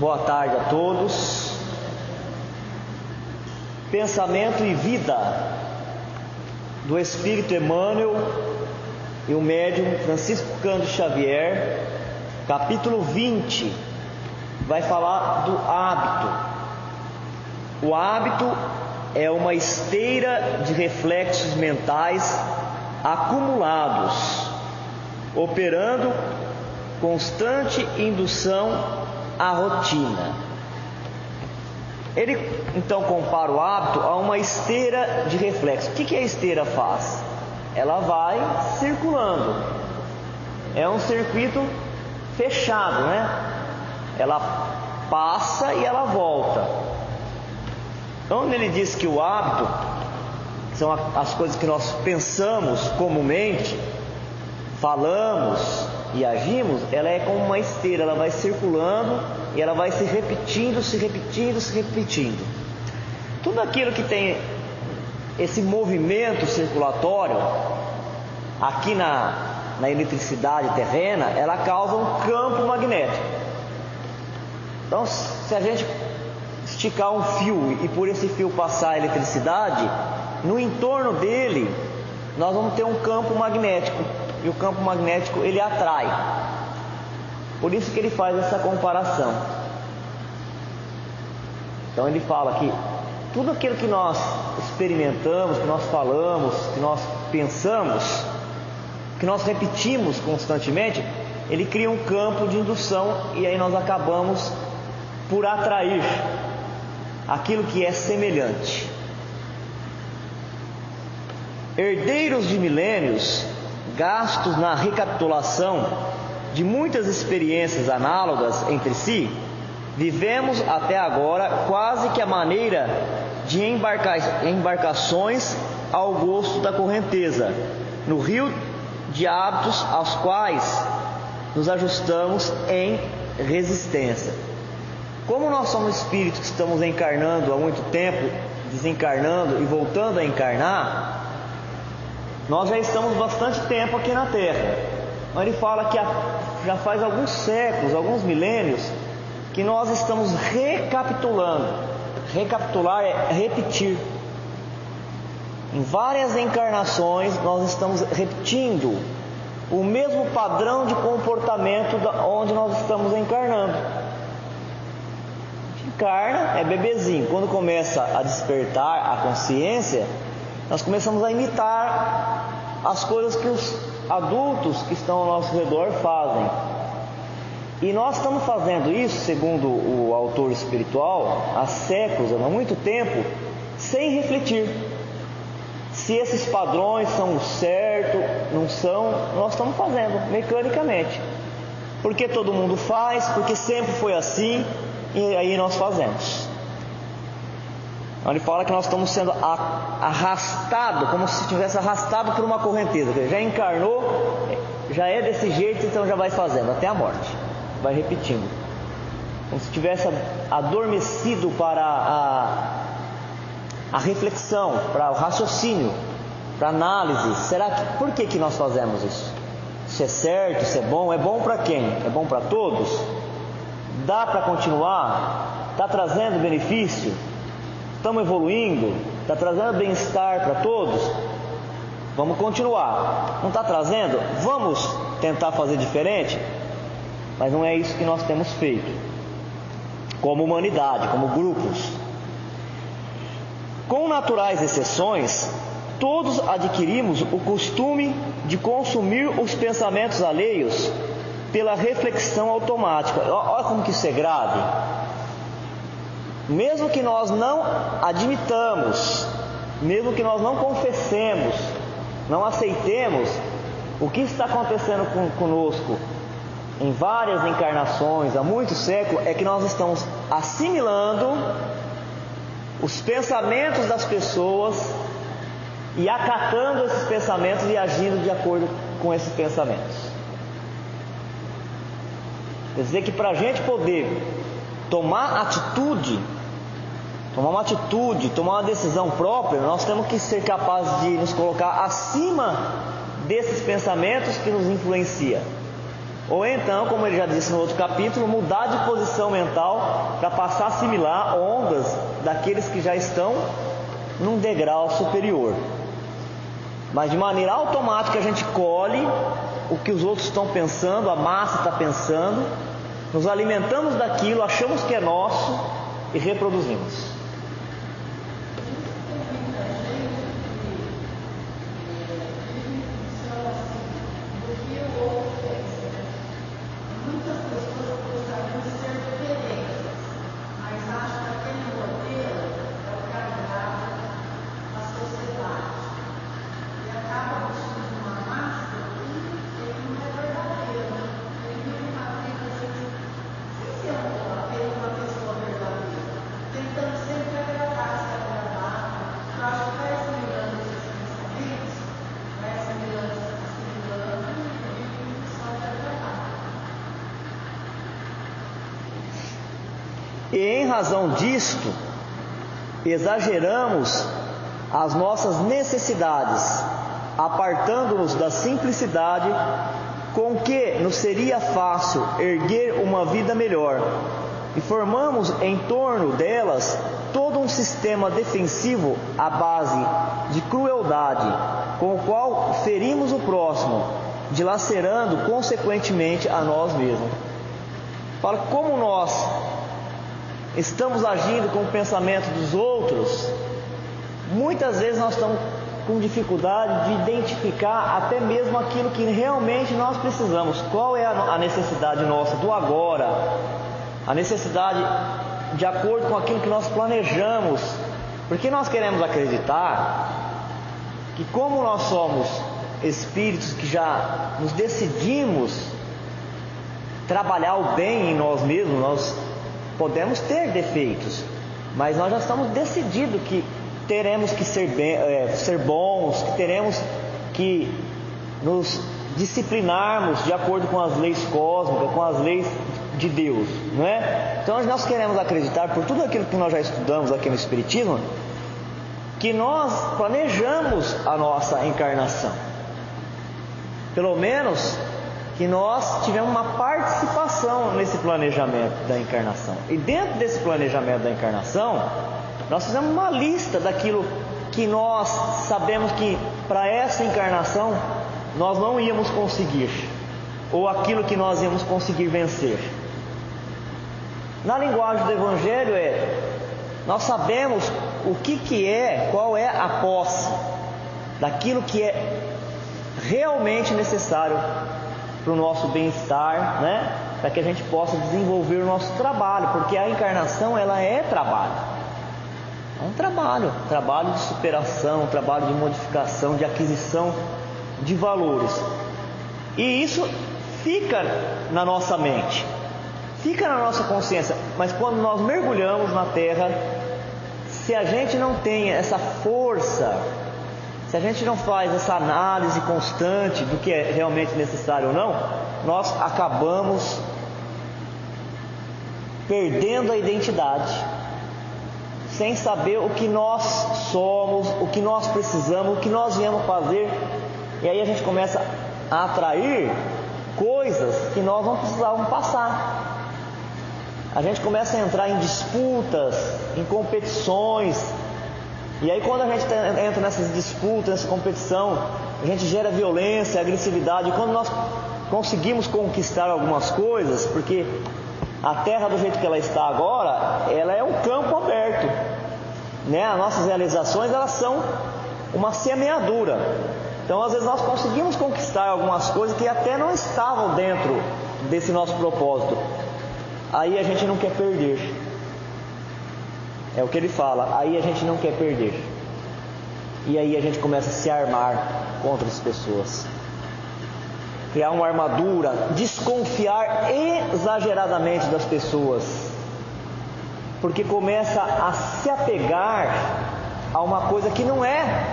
Boa tarde a todos. Pensamento e vida do Espírito Emmanuel e o médium Francisco Cândido Xavier, capítulo 20, vai falar do hábito. O hábito é uma esteira de reflexos mentais acumulados, operando constante indução à rotina. Ele então compara o hábito a uma esteira de reflexo. O que a esteira faz? Ela vai circulando. É um circuito fechado, né? Ela passa e ela volta. Então ele diz que o hábito são as coisas que nós pensamos comumente, falamos e agimos. Ela é como uma esteira, ela vai circulando e ela vai se repetindo. Tudo aquilo que tem esse movimento circulatório aqui na eletricidade terrena, ela causa um campo magnético. Então, se a gente esticar um fio e por esse fio passar a eletricidade, no entorno dele nós vamos ter um campo magnético, e o campo magnético ele atrai. Por isso que ele faz essa comparação. Então ele fala que tudo aquilo que nós experimentamos, que nós falamos, que nós pensamos, que nós repetimos constantemente, ele cria um campo de indução, e aí nós acabamos por atrair aquilo que é semelhante. Herdeiros de milênios gastos na recapitulação de muitas experiências análogas entre si, vivemos até agora quase que a maneira de embarcações ao gosto da correnteza, no rio de hábitos aos quais nos ajustamos em resistência. Como nós somos espíritos que estamos encarnando há muito tempo, desencarnando e voltando a encarnar, nós já estamos bastante tempo aqui na Terra. Então ele fala que já faz alguns séculos, alguns milênios, que nós estamos recapitulando. Recapitular é repetir. Em várias encarnações nós estamos repetindo o mesmo padrão de comportamento onde nós estamos encarnando. Encarna, é bebezinho. Quando começa a despertar a consciência, nós começamos a imitar as coisas que os adultos que estão ao nosso redor fazem. E nós estamos fazendo isso, segundo o autor espiritual, há séculos, há muito tempo, sem refletir se esses padrões são o certo, não são. Nós estamos fazendo mecanicamente, porque todo mundo faz, porque sempre foi assim, e aí nós fazemos. Então ele fala que nós estamos sendo arrastados, como se tivesse arrastado por uma correnteza. Já encarnou, já é desse jeito, então já vai fazendo até a morte, vai repetindo, como se tivesse adormecido para a reflexão, para o raciocínio, para a análise. Por que nós fazemos isso? Isso é certo, isso é bom para quem? É bom para todos? Dá para continuar? Está trazendo benefício? Estamos evoluindo? Está trazendo bem-estar para todos? Vamos continuar. Não está trazendo? Vamos tentar fazer diferente? Mas não é isso que nós temos feito como humanidade, como grupos. Com naturais exceções, todos adquirimos o costume de consumir os pensamentos alheios pela reflexão automática. Olha como que isso é grave. Mesmo que nós não admitamos, mesmo que nós não confessemos, não aceitemos o que está acontecendo conosco em várias encarnações, há muitos séculos, é que nós estamos assimilando os pensamentos das pessoas e acatando esses pensamentos e agindo de acordo com esses pensamentos. Quer dizer que para a gente poder tomar uma decisão própria, nós temos que ser capazes de nos colocar acima desses pensamentos que nos influenciam. Ou então, como ele já disse no outro capítulo, mudar de posição mental para passar a assimilar ondas daqueles que já estão num degrau superior. Mas de maneira automática a gente colhe o que os outros estão pensando, a massa está pensando, nos alimentamos daquilo, achamos que é nosso e reproduzimos. E em razão disto, exageramos as nossas necessidades, apartando-nos da simplicidade com que nos seria fácil erguer uma vida melhor, e formamos em torno delas todo um sistema defensivo à base de crueldade, com o qual ferimos o próximo, dilacerando consequentemente a nós mesmos. Para como nós estamos agindo com o pensamento dos outros, muitas vezes nós estamos com dificuldade de identificar até mesmo aquilo que realmente nós precisamos. Qual é a necessidade nossa do agora, a necessidade de acordo com aquilo que nós planejamos, porque nós queremos acreditar que, como nós somos espíritos que já nos decidimos trabalhar o bem em nós mesmos, nós podemos ter defeitos, mas nós já estamos decididos que teremos que ser bons, que teremos que nos disciplinarmos de acordo com as leis cósmicas, com as leis de Deus, não é? Então nós queremos acreditar, por tudo aquilo que nós já estudamos aqui no Espiritismo, que nós planejamos a nossa encarnação, pelo menos que nós tivemos uma participação nesse planejamento da encarnação. E dentro desse planejamento da encarnação, nós fizemos uma lista daquilo que nós sabemos que para essa encarnação nós não íamos conseguir, ou aquilo que nós íamos conseguir vencer. Na linguagem do Evangelho nós sabemos o que é, qual é a posse daquilo que é realmente necessário para o nosso bem-estar, né? Para que a gente possa desenvolver o nosso trabalho, porque a encarnação ela é trabalho. É um trabalho de superação, um trabalho de modificação, de aquisição de valores. E isso fica na nossa mente, fica na nossa consciência, mas quando nós mergulhamos na Terra, se a gente não tem essa força, se a gente não faz essa análise constante do que é realmente necessário ou não, nós acabamos perdendo a identidade, sem saber o que nós somos, o que nós precisamos, o que nós viemos fazer. E aí a gente começa a atrair coisas que nós não precisávamos passar. A gente começa a entrar em disputas, em competições. E aí quando a gente entra nessas disputas, nessa competição, a gente gera violência, agressividade. E quando nós conseguimos conquistar algumas coisas, porque a Terra do jeito que ela está agora, ela é um campo aberto, né? As nossas realizações, elas são uma semeadura. Então às vezes nós conseguimos conquistar algumas coisas que até não estavam dentro desse nosso propósito. Aí a gente não quer perder. É o que ele fala, aí a gente não quer perder. E aí a gente começa a se armar contra as pessoas, criar uma armadura, desconfiar exageradamente das pessoas, porque começa a se apegar a uma coisa que não é.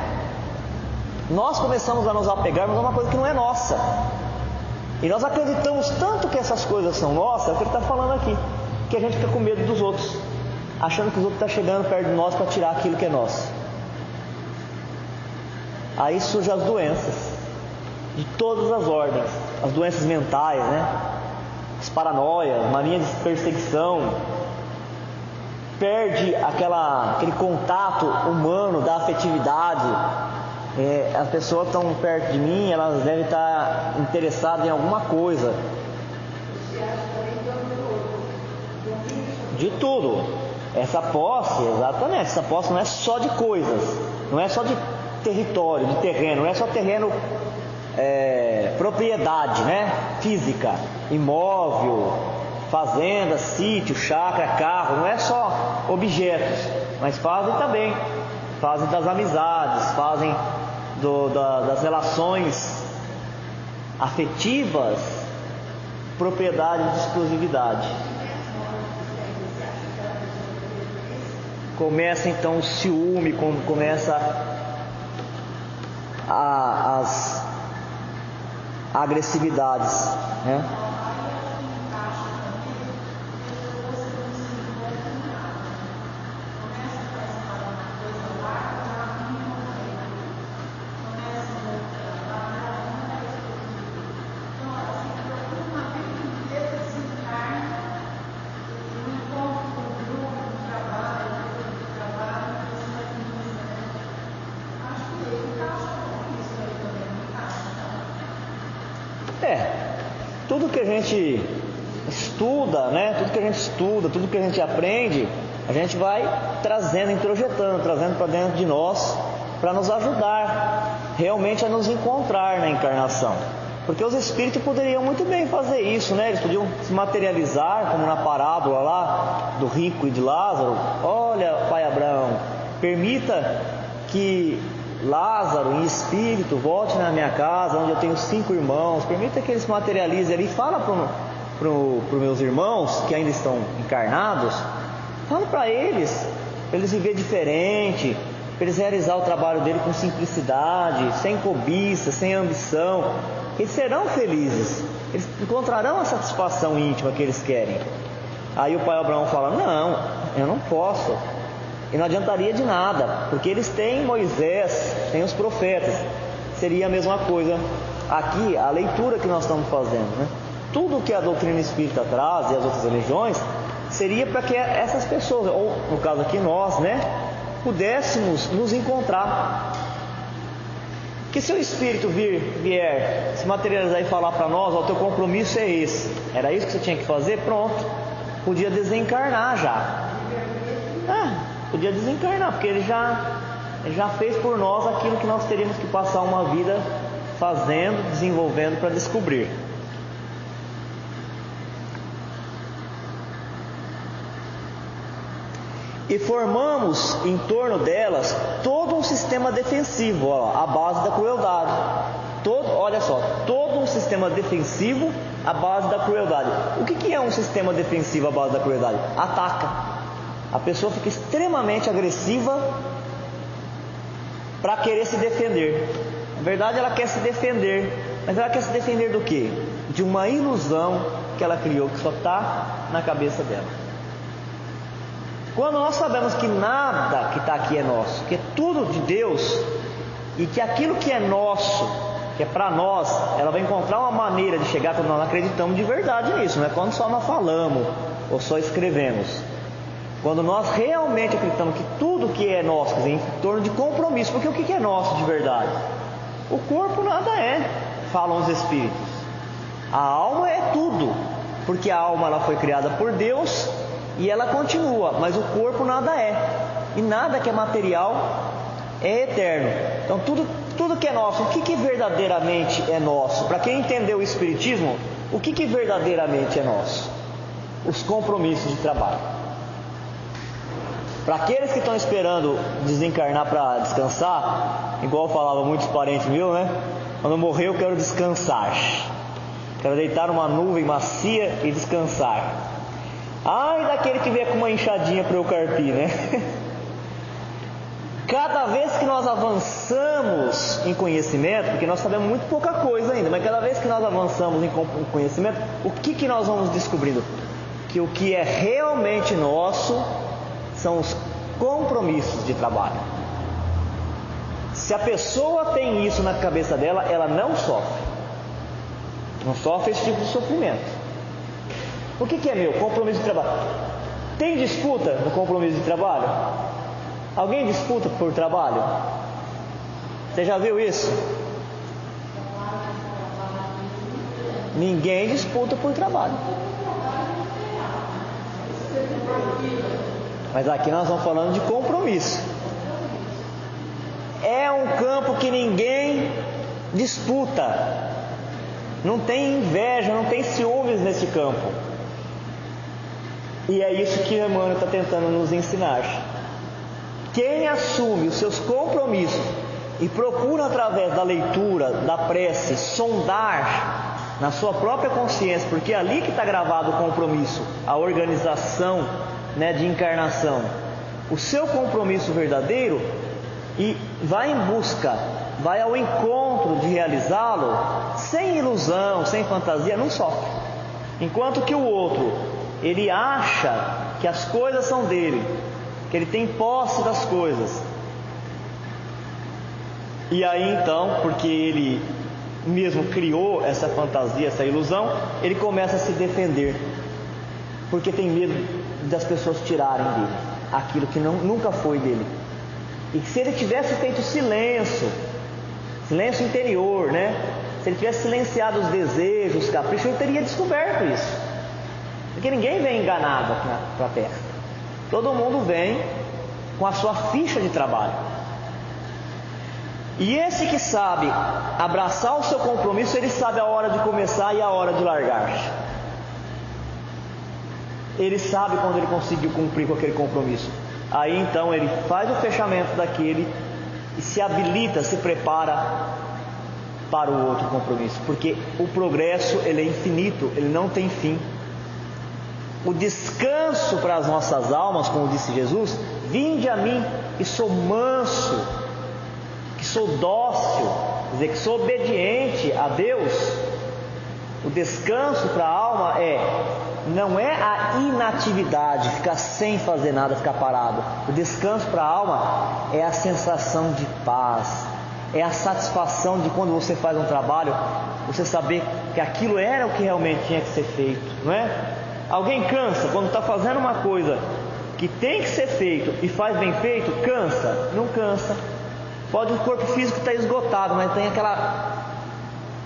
Nós começamos a nos apegarmos a uma coisa que não é nossa, e nós acreditamos tanto que essas coisas são nossas, é o que ele está falando aqui, que a gente fica com medo dos outros, achando que os outros estão chegando perto de nós para tirar aquilo que é nosso. Aí surgem as doenças de todas as ordens. as doenças mentais, né? As paranoias, mania de perseguição, perde aquele contato humano da afetividade. As pessoas estão perto de mim, elas devem estar interessadas em alguma coisa. De tudo. Essa posse, exatamente, essa posse não é só de coisas, não é só de território, de terreno, não é só terreno, propriedade, né? Física, imóvel, fazenda, sítio, chácara, carro, não é só objetos, mas fazem também, fazem das amizades, fazem das relações afetivas, propriedade de exclusividade. Começa então o ciúme, começa as agressividades, né? Tudo que a gente estuda, né? Tudo que a gente aprende, a gente vai trazendo, introjetando, trazendo para dentro de nós, para nos ajudar realmente a nos encontrar na encarnação. Porque os espíritos poderiam muito bem fazer isso, né? Eles podiam se materializar, como na parábola lá do rico e de Lázaro. Olha, Pai Abraão, permita que Lázaro em espírito volte na minha casa, onde eu tenho 5 irmãos, permita que eles se materializem ali. Fala para os meus irmãos que ainda estão encarnados, fala para eles viver diferente, para eles realizar o trabalho dele com simplicidade, sem cobiça, sem ambição. Eles serão felizes, eles encontrarão a satisfação íntima que eles querem. Aí o Pai Abraão fala: não, eu não posso. E não adiantaria de nada, porque eles têm Moisés, têm os profetas. Seria a mesma coisa aqui, a leitura que nós estamos fazendo, né? Tudo que a doutrina espírita traz e as outras religiões seria para que essas pessoas, ou no caso aqui nós, né, pudéssemos nos encontrar. Que se o espírito vier se materializar e falar para nós: o teu compromisso é esse, era isso que você tinha que fazer, pronto, podia desencarnar já. Podia desencarnar, porque ele já fez por nós aquilo que nós teríamos que passar uma vida fazendo, desenvolvendo para descobrir. E formamos em torno delas todo um sistema defensivo, à base da crueldade. Olha só, todo um sistema defensivo à base da crueldade. O que é um sistema defensivo à base da crueldade? Ataca. A pessoa fica extremamente agressiva para querer se defender. Na verdade, ela quer se defender, mas ela quer se defender do quê? De uma ilusão que ela criou, que só está na cabeça dela. Quando nós sabemos que nada que está aqui é nosso, que é tudo de Deus, e que aquilo que é nosso, que é para nós, ela vai encontrar uma maneira de chegar quando nós acreditamos de verdade nisso, não é quando só nós falamos ou só escrevemos. Quando nós realmente acreditamos que tudo que é nosso, quer dizer, em torno de compromisso, porque o que é nosso de verdade? O corpo nada é, falam os espíritos. A alma é tudo, porque a alma ela foi criada por Deus e ela continua, mas o corpo nada é, e nada que é material é eterno. Então tudo que é nosso, o que verdadeiramente é nosso? Para quem entendeu o Espiritismo, o que verdadeiramente é nosso? Os compromissos de trabalho. Para aqueles que estão esperando desencarnar para descansar, igual falavam muitos parentes meus, né? Quando eu morrer eu quero descansar. Quero deitar numa nuvem macia e descansar. Ai daquele que vier com uma enxadinha para eu carpir, né? Cada vez que nós avançamos em conhecimento, porque nós sabemos muito pouca coisa ainda, mas cada vez que nós avançamos em conhecimento, o que nós vamos descobrindo? Que o que é realmente nosso são os compromissos de trabalho. Se a pessoa tem isso na cabeça dela, ela não sofre. Não sofre esse tipo de sofrimento. O que é meu? Compromisso de trabalho. Tem disputa no compromisso de trabalho? Alguém disputa por trabalho? Você já viu isso? Ninguém disputa por trabalho. Mas aqui nós estamos falando de compromisso. É um campo que ninguém disputa. Não tem inveja, não tem ciúmes nesse campo. E é isso que Emmanuel está tentando nos ensinar. Quem assume os seus compromissos e procura através da leitura, da prece, sondar na sua própria consciência, porque é ali que está gravado o compromisso, a organização, de encarnação, o seu compromisso verdadeiro, e vai em busca, vai ao encontro de realizá-lo, sem ilusão, sem fantasia, não sofre. Enquanto que o outro, ele acha que as coisas são dele, que ele tem posse das coisas. E aí então, porque ele mesmo criou essa fantasia, essa ilusão, ele começa a se defender, porque tem medo das pessoas tirarem dele aquilo que nunca foi dele. E se ele tivesse feito silêncio interior, se ele tivesse silenciado os desejos, os caprichos, ele teria descoberto isso. Porque ninguém vem enganado aqui para a Terra. Todo mundo vem com a sua ficha de trabalho. E esse que sabe abraçar o seu compromisso, ele sabe a hora de começar e a hora de largar. Ele sabe quando ele conseguiu cumprir com aquele compromisso. Aí então ele faz o fechamento daquele e se habilita, se prepara para o outro compromisso. Porque o progresso, ele é infinito, ele não tem fim. O descanso para as nossas almas, como disse Jesus: vinde a mim, que sou manso, que sou dócil, quer dizer, que sou obediente a Deus. O descanso para a alma não é a inatividade, ficar sem fazer nada, ficar parado. O descanso para a alma é a sensação de paz, é a satisfação de quando você faz um trabalho, você saber que aquilo era o que realmente tinha que ser feito, não é? Alguém cansa quando está fazendo uma coisa que tem que ser feito e faz bem feito? Cansa? Não cansa. Pode o corpo físico estar esgotado, mas tem aquela...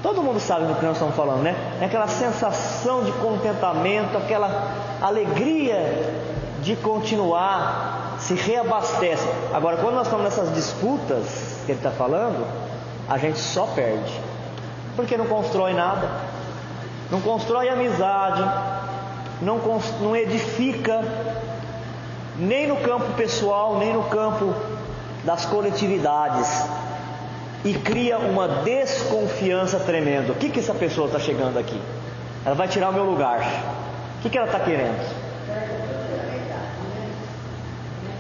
Todo mundo sabe do que nós estamos falando, É aquela sensação de contentamento, aquela alegria de continuar, se reabastece. Agora, quando nós estamos nessas disputas que ele está falando, a gente só perde, porque não constrói nada, não constrói amizade, não edifica, nem no campo pessoal, nem no campo das coletividades, e cria uma desconfiança tremenda. O que essa pessoa está chegando aqui? Ela vai tirar o meu lugar. O que ela está querendo?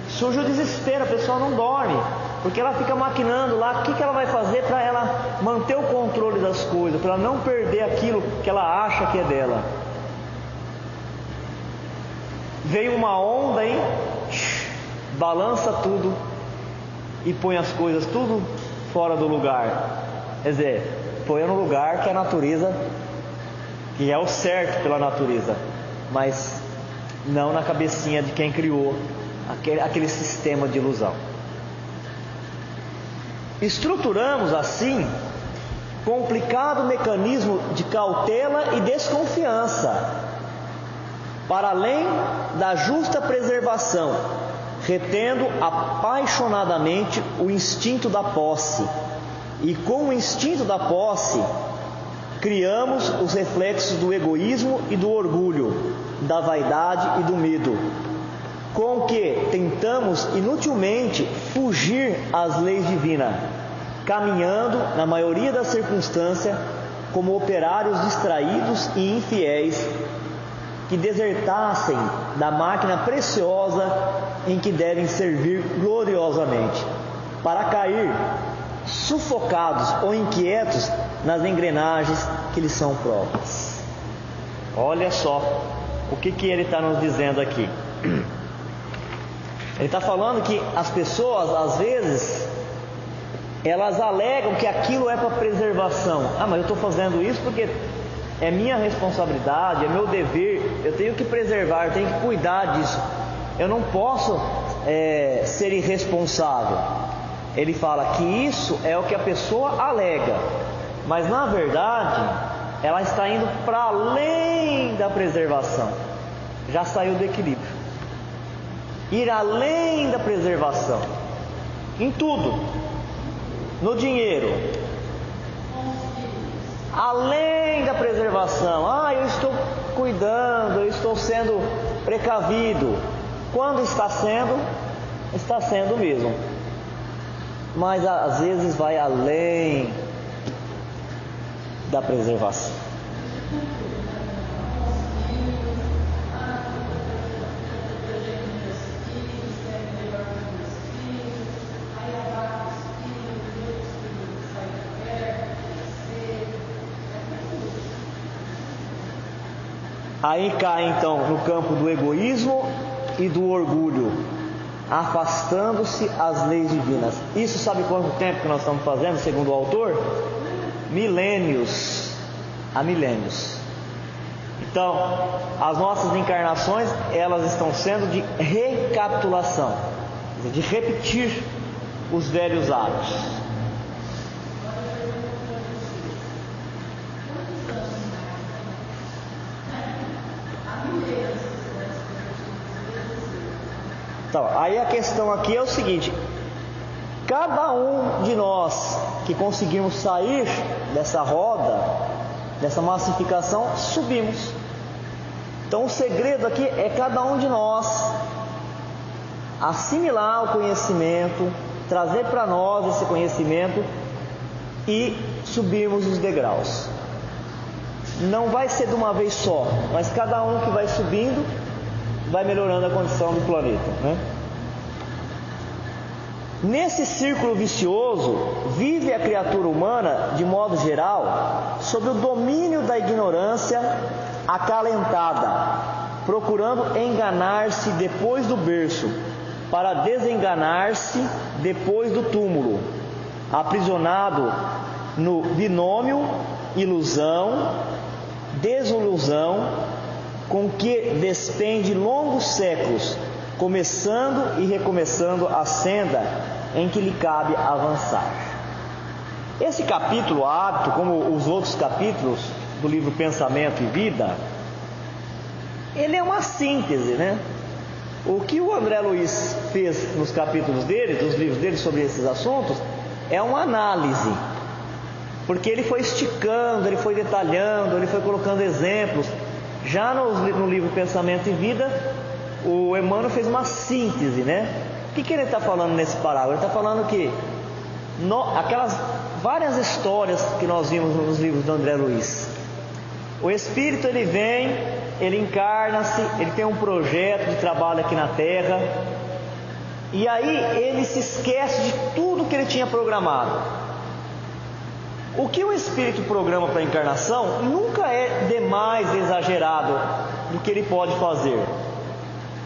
Surge o desespero, a pessoa não dorme, porque ela fica maquinando lá o que ela vai fazer para ela manter o controle das coisas, para ela não perder aquilo que ela acha que é dela. Veio uma onda, balança tudo e põe as coisas tudo fora do lugar. Quer dizer, põe no lugar que a natureza, que é o certo pela natureza, mas não na cabecinha de quem criou aquele sistema de ilusão. Estruturamos assim complicado mecanismo de cautela e desconfiança, para além da justa preservação, retendo apaixonadamente o instinto da posse, e com o instinto da posse criamos os reflexos do egoísmo e do orgulho, da vaidade e do medo, com que tentamos inutilmente fugir às leis divinas, caminhando, na maioria das circunstâncias, como operários distraídos e infiéis, que desertassem da máquina preciosa em que devem servir gloriosamente, para cair sufocados ou inquietos nas engrenagens que lhes são próprias. Olha só o que ele está nos dizendo aqui. Ele está falando que as pessoas, às vezes, elas alegam que aquilo é para preservação. Mas eu estou fazendo isso porque é minha responsabilidade, é meu dever, eu tenho que preservar, eu tenho que cuidar disso. Eu não posso ser irresponsável. Ele fala que isso é o que a pessoa alega, mas na verdade ela está indo para além da preservação, já saiu do equilíbrio. Ir além da preservação, em tudo, no dinheiro, além da preservação. Eu estou cuidando, eu estou sendo precavido. Quando está sendo mesmo, mas às vezes vai além da preservação. Aí cai então no campo do egoísmo e do orgulho, afastando-se as leis divinas. Isso sabe quanto tempo que nós estamos fazendo, segundo o autor? Milênios. Há milênios. Então, as nossas encarnações, elas estão sendo de recapitulação, de repetir os velhos hábitos. Então, aí a questão aqui é o seguinte: cada um de nós que conseguimos sair dessa roda, dessa massificação, subimos. Então o segredo aqui é cada um de nós assimilar o conhecimento, trazer para nós esse conhecimento e subirmos os degraus. Não vai ser de uma vez só, mas cada um que vai subindo vai melhorando a condição do planeta, né? Nesse círculo vicioso, vive a criatura humana, de modo geral, sob o domínio da ignorância acalentada, procurando enganar-se depois do berço, para desenganar-se depois do túmulo, aprisionado no binômio ilusão, desilusão, com que despende longos séculos, começando e recomeçando a senda em que lhe cabe avançar. Esse capítulo, hábito, como os outros capítulos do livro Pensamento e Vida, ele é uma síntese, né? O que o André Luiz fez nos capítulos dele, dos livros dele sobre esses assuntos, é uma análise, porque ele foi esticando, ele foi detalhando, ele foi colocando exemplos. Já no livro Pensamento e Vida, o Emmanuel fez uma síntese, né? O que ele está falando nesse parágrafo? Ele está falando que aquelas várias histórias que nós vimos nos livros do André Luiz, o Espírito ele vem, ele encarna-se, ele tem um projeto de trabalho aqui na Terra, e aí ele se esquece de tudo que ele tinha programado. O que o Espírito programa para a encarnação nunca é demais exagerado do que ele pode fazer.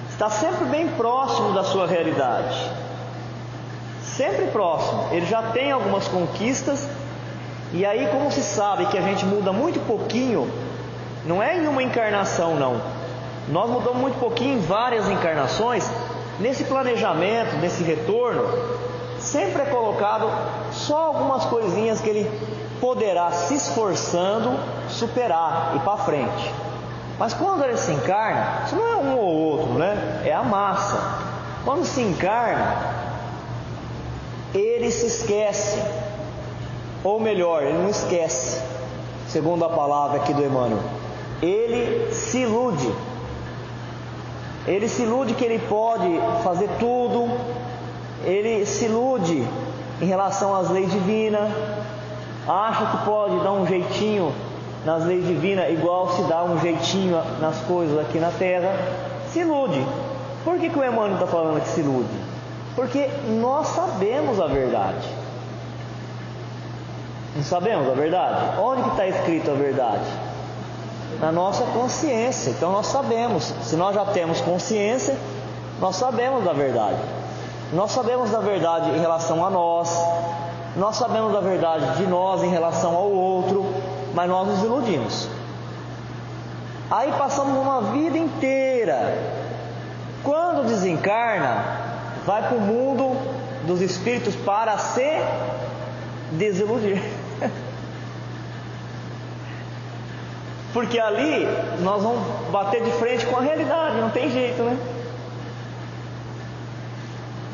Está sempre bem próximo da sua realidade. Sempre próximo. Ele já tem algumas conquistas. E aí, como se sabe que a gente muda muito pouquinho, não é em uma encarnação não. Nós mudamos muito pouquinho em várias encarnações. Nesse planejamento, nesse retorno, sempre é colocado só algumas coisinhas que ele poderá, se esforçando, superar e ir para frente. Mas quando ele se encarna, isso não é um ou outro, né? É a massa. Quando se encarna, ele se esquece, ou melhor, ele não esquece, segundo a palavra aqui do Emmanuel. Ele se ilude. Ele se ilude que ele pode fazer tudo. Ele se ilude em relação às leis divinas, acha que pode dar um jeitinho nas leis divinas, igual se dá um jeitinho nas coisas aqui na Terra. Se ilude. Por que o Emmanuel está falando que se ilude? Porque nós sabemos a verdade. Não sabemos a verdade? Onde que está escrito a verdade? Na nossa consciência. Então nós sabemos. Se nós já temos consciência, nós sabemos da verdade. Nós sabemos da verdade em relação a nós. Nós sabemos da verdade de nós em relação ao outro. Mas nós nos iludimos. Aí passamos uma vida inteira. Quando desencarna, vai para o mundo dos espíritos para se desiludir. Porque ali nós vamos bater de frente com a realidade, não tem jeito, né?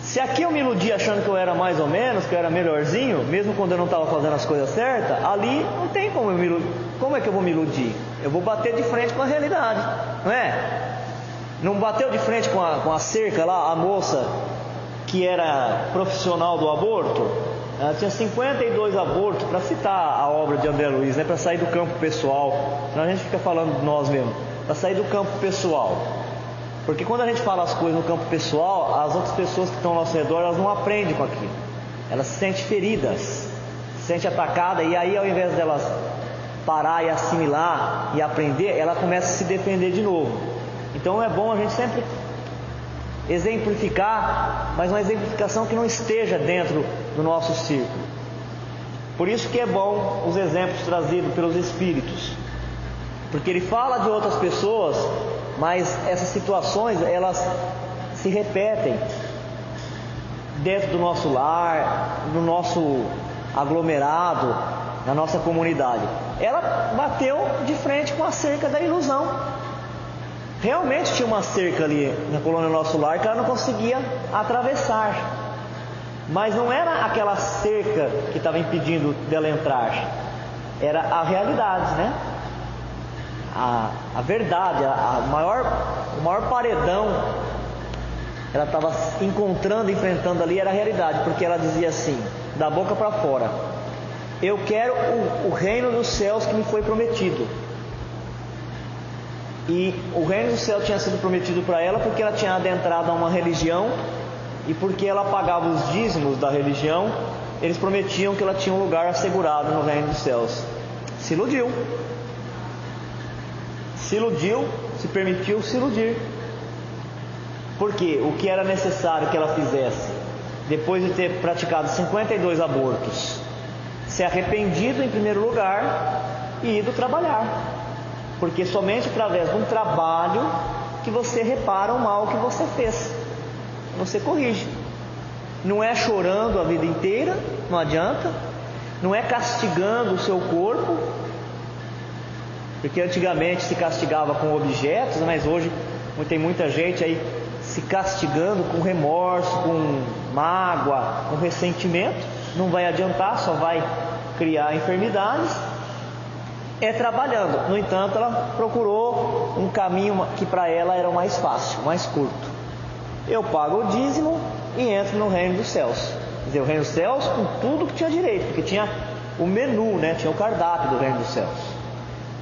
Se aqui eu me iludi achando que eu era mais ou menos, que eu era melhorzinho, mesmo quando eu não estava fazendo as coisas certas, ali não tem como eu me iludir. Como é que eu vou me iludir? Eu vou bater de frente com a realidade, não é? Não bateu de frente com a cerca lá, a moça que era profissional do aborto? Ela tinha 52 abortos, para citar a obra de André Luiz, né? Para sair do campo pessoal. Senão a gente fica falando de nós mesmos. Para sair do campo pessoal. Porque quando a gente fala as coisas no campo pessoal, as outras pessoas que estão ao nosso redor, elas não aprendem com aquilo. Elas se sentem feridas, se sentem atacadas, e aí ao invés delas parar e assimilar e aprender, ela começa a se defender de novo. Então é bom a gente sempre exemplificar, mas uma exemplificação que não esteja dentro do nosso círculo. Por isso que é bom os exemplos trazidos pelos Espíritos, porque ele fala de outras pessoas, mas essas situações elas se repetem dentro do nosso lar, no nosso aglomerado, na nossa comunidade. Ela bateu de frente com a cerca da ilusão. Realmente tinha uma cerca ali na colônia Nosso Lar que ela não conseguia atravessar. Mas não era aquela cerca que estava impedindo dela entrar. Era a realidade, né? A verdade, o maior paredão ela estava encontrando, enfrentando ali, era a realidade. Porque ela dizia assim, da boca para fora: eu quero o reino dos céus que me foi prometido. E o reino do céu tinha sido prometido para ela porque ela tinha adentrado a uma religião, e porque ela pagava os dízimos da religião, eles prometiam que ela tinha um lugar assegurado no reino dos céus. Se iludiu. Se iludiu, se permitiu se iludir. Porque o que era necessário que ela fizesse, depois de ter praticado 52 abortos? Se arrependido em primeiro lugar e ido trabalhar. Porque somente através de um trabalho que você repara o mal que você fez, você corrige. Não é chorando a vida inteira, não adianta. Não é castigando o seu corpo, porque antigamente se castigava com objetos, mas hoje tem muita gente aí se castigando com remorso, com mágoa, com ressentimento. Não vai adiantar, só vai criar enfermidades. É trabalhando. No entanto, ela procurou um caminho que para ela era o mais fácil, mais curto. Eu pago o dízimo e entro no reino dos céus. Quer dizer, o reino dos céus com tudo que tinha direito, porque tinha o menu, né? Tinha o cardápio do reino dos céus.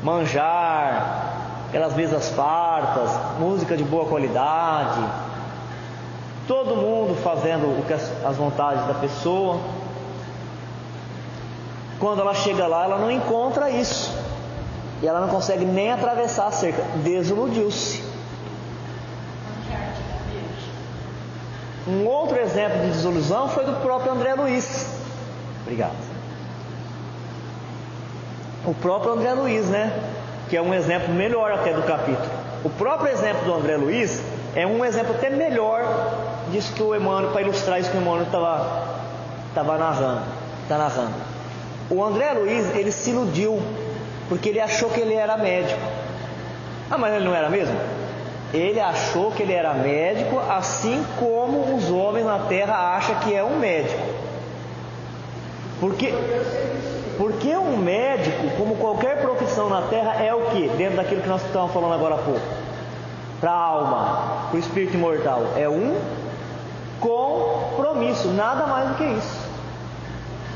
Manjar, aquelas mesas fartas, música de boa qualidade, todo mundo fazendo as vontades da pessoa. Quando ela chega lá, ela não encontra isso, e ela não consegue nem atravessar a cerca. Desiludiu-se. Um outro exemplo de desilusão foi do próprio André Luiz. Obrigado. O próprio André Luiz, né? Que é um exemplo melhor até do capítulo. O próprio exemplo do André Luiz é um exemplo até melhor disso que o Emmanuel, para ilustrar isso que o Emmanuel estava narrando. O André Luiz, ele se iludiu, porque ele achou que ele era médico. Ah, mas ele não era mesmo? Ele achou que ele era médico, assim como os homens na Terra acham que é um médico. Porque um médico, como qualquer profissão na Terra, é o que? Dentro daquilo que nós estávamos falando agora há pouco. Para a alma, para o espírito imortal. É um compromisso, nada mais do que isso.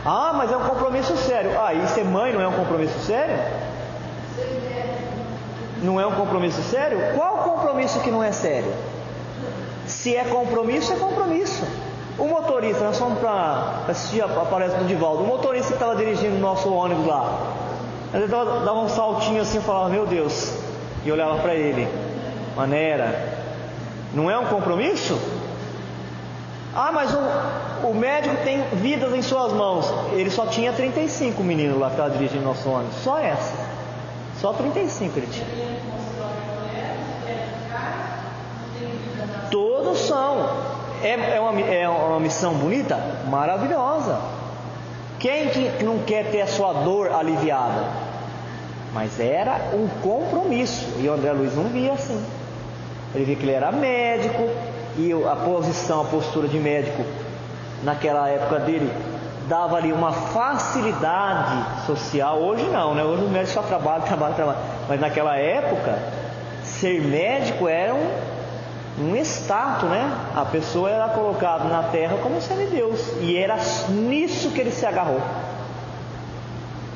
Ah, mas é um compromisso sério. Ah, e ser mãe não é um compromisso sério? Não é um compromisso sério? Qual compromisso que não é sério? Se é compromisso, é compromisso. O motorista, nós fomos para assistir a palestra do Divaldo. O motorista que estava dirigindo o nosso ônibus lá, ele dava um saltinho assim e falava: meu Deus. E eu olhava para ele: maneira, não é um compromisso? Ah, mas o médico tem vidas em suas mãos. Ele só tinha 35 meninos lá que estavam dirigindo nosso ônibus. Só essa. Só 35 ele tinha. é uma missão bonita? Maravilhosa. Quem que não quer ter a sua dor aliviada? Mas era um compromisso, e o André Luiz não via assim. Ele via que ele era médico, e a postura de médico naquela época dele dava ali uma facilidade social. Hoje não, né? Hoje o médico só trabalha. Mas naquela época, ser médico era um status, né? A pessoa era colocada na terra como semideus, e era nisso que ele se agarrou.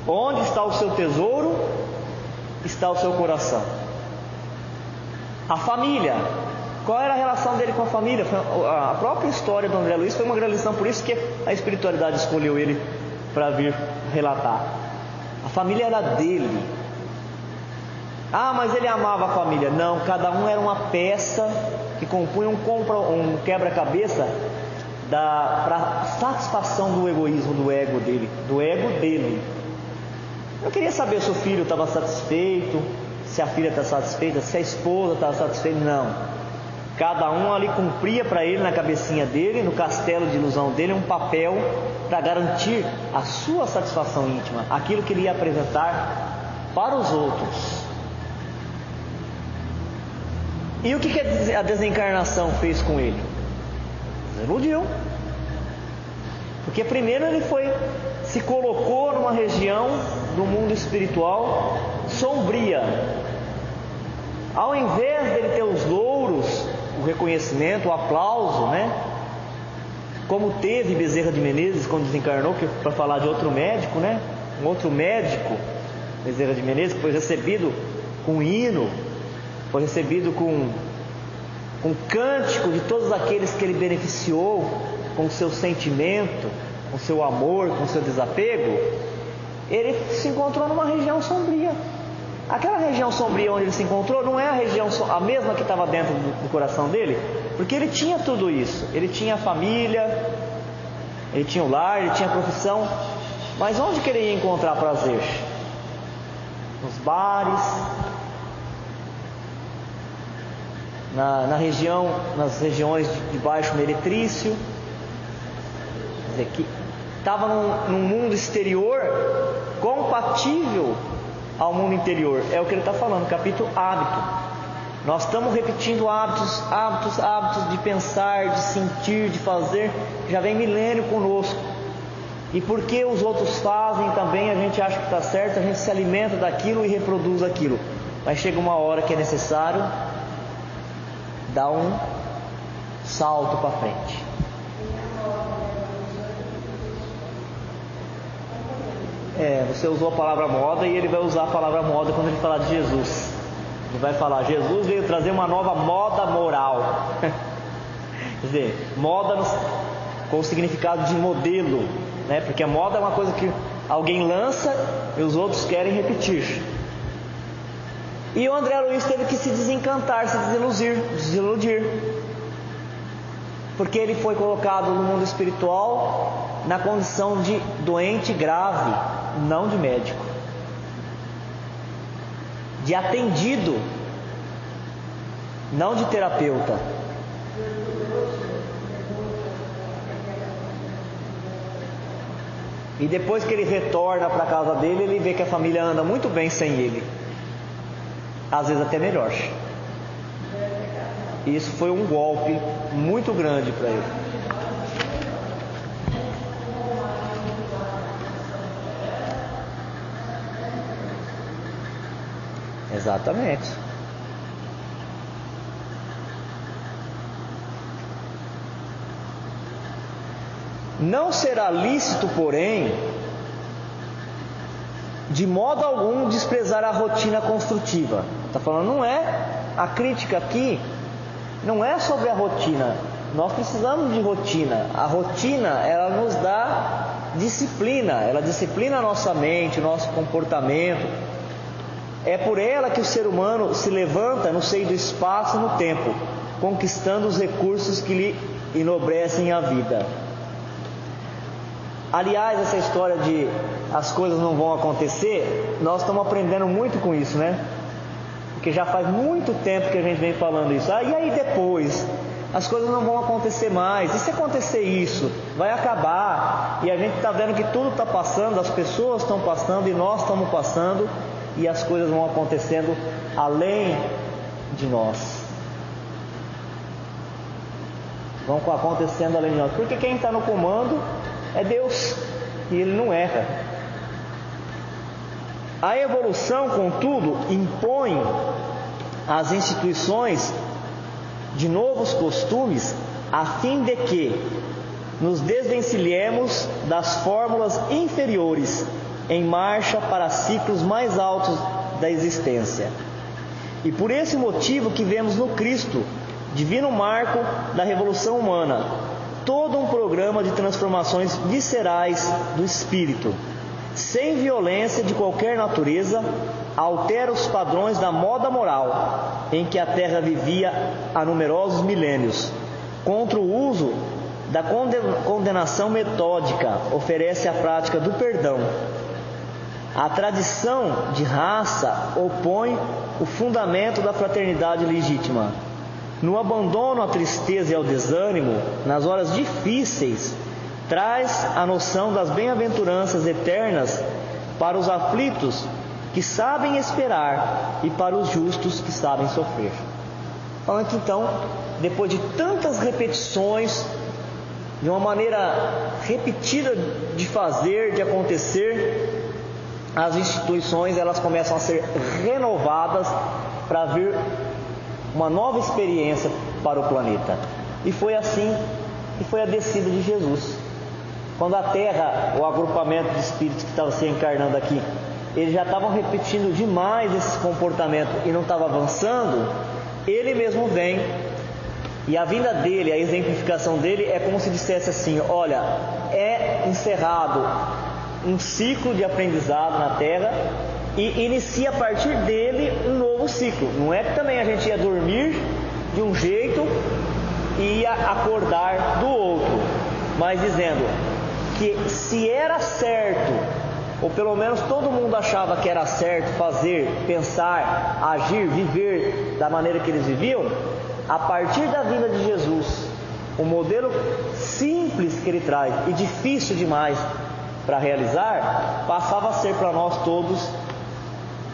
Onde está o seu tesouro, está o seu coração. A família, qual era a relação dele com a família? A própria história do André Luiz foi uma grande lição, por isso que a espiritualidade escolheu ele para vir relatar. A família era dele. Ah, mas ele amava a família. Não, cada um era uma peça que compunha um quebra-cabeça para satisfação do egoísmo, do ego dele. Eu queria saber se o filho estava satisfeito, se a filha está satisfeita, se a esposa estava satisfeita. Não. Cada um ali cumpria para ele, na cabecinha dele, no castelo de ilusão dele, um papel para garantir a sua satisfação íntima, aquilo que ele ia apresentar para os outros. E o que a desencarnação fez com ele? Iludiu. Porque primeiro ele se colocou numa região do mundo espiritual sombria. Ao invés dele ter os louros, o reconhecimento, o aplauso, né? Como teve Bezerra de Menezes quando desencarnou, para falar de outro médico, né? Um outro médico, Bezerra de Menezes, que foi recebido com hino, foi recebido com cântico de todos aqueles que ele beneficiou, com o seu sentimento, com o seu amor, com o seu desapego. Ele se encontrou numa região sombria. Aquela região sombria onde ele se encontrou não é a mesma que estava dentro do coração dele, porque ele tinha tudo isso. Ele tinha a família, ele tinha o lar, ele tinha a profissão. Mas onde que ele ia encontrar prazer? Nos bares, nas regiões de baixo meretrício. Quer dizer, que estava num mundo exterior compatível ao mundo interior. É o que ele está falando, capítulo hábito. Nós estamos repetindo hábitos de pensar, de sentir, de fazer, que já vem milênio conosco. E porque os outros fazem também, a gente acha que está certo, a gente se alimenta daquilo e reproduz aquilo. Mas chega uma hora que é necessário dar um salto para frente. Você usou a palavra moda, e ele vai usar a palavra moda quando ele falar de Jesus. Ele vai falar: Jesus veio trazer uma nova moda moral. Quer dizer, moda com o significado de modelo, né? Porque a moda é uma coisa que alguém lança e os outros querem repetir. E o André Luiz teve que se desencantar, se desiludir, porque ele foi colocado no mundo espiritual na condição de doente grave, não de médico, de atendido, não de terapeuta. E depois que ele retorna para a casa dele, ele vê que a família anda muito bem sem ele, às vezes até melhor. E isso foi um golpe muito grande para ele. Exatamente. Não será lícito, porém, de modo algum desprezar a rotina construtiva. Está falando, não é a crítica aqui, não é sobre a rotina. Nós precisamos de rotina. A rotina, ela nos dá disciplina, ela disciplina a nossa mente, o nosso comportamento. É por ela que o ser humano se levanta no seio do espaço e no tempo, conquistando os recursos que lhe enobrecem a vida. Aliás, essa história de as coisas não vão acontecer, nós estamos aprendendo muito com isso, né? Porque já faz muito tempo que a gente vem falando isso. E aí depois? as coisas não vão acontecer mais. E se acontecer isso, vai acabar. E a gente está vendo que tudo está passando, as pessoas estão passando e nós estamos passando, e as coisas vão acontecendo além de nós. Vão acontecendo além de nós. Porque quem está no comando é Deus, e Ele não erra. A evolução, contudo, impõe às instituições de novos costumes, a fim de que nos desvencilhemos das fórmulas inferiores em marcha para ciclos mais altos da existência. E por esse motivo que vemos no Cristo, divino marco da revolução humana, todo um programa de transformações viscerais do espírito, sem violência de qualquer natureza, altera os padrões da moda moral em que a Terra vivia há numerosos milênios. Contra o uso da condenação metódica, oferece a prática do perdão. A tradição de raça opõe o fundamento da fraternidade legítima. No abandono à tristeza e ao desânimo, nas horas difíceis, traz a noção das bem-aventuranças eternas para os aflitos que sabem esperar e para os justos que sabem sofrer. Falando que então, depois de tantas repetições, de uma maneira repetida de fazer, de acontecer, as instituições elas começam a ser renovadas para vir uma nova experiência para o planeta. E foi assim que foi a descida de Jesus. Quando a Terra, o agrupamento de espíritos que estava se encarnando aqui, eles já estavam repetindo demais esse comportamento e não estava avançando, Ele mesmo vem, e a vinda dele, a exemplificação dele é como se dissesse assim: olha, é encerrado um ciclo de aprendizado na Terra e inicia a partir dele um novo ciclo. Não é que também a gente ia dormir de um jeito e ia acordar do outro, mas dizendo que se era certo, ou pelo menos todo mundo achava que era certo fazer, pensar, agir, viver da maneira que eles viviam, a partir da vinda de Jesus, o modelo simples que ele traz e difícil demais para realizar, passava a ser para nós todos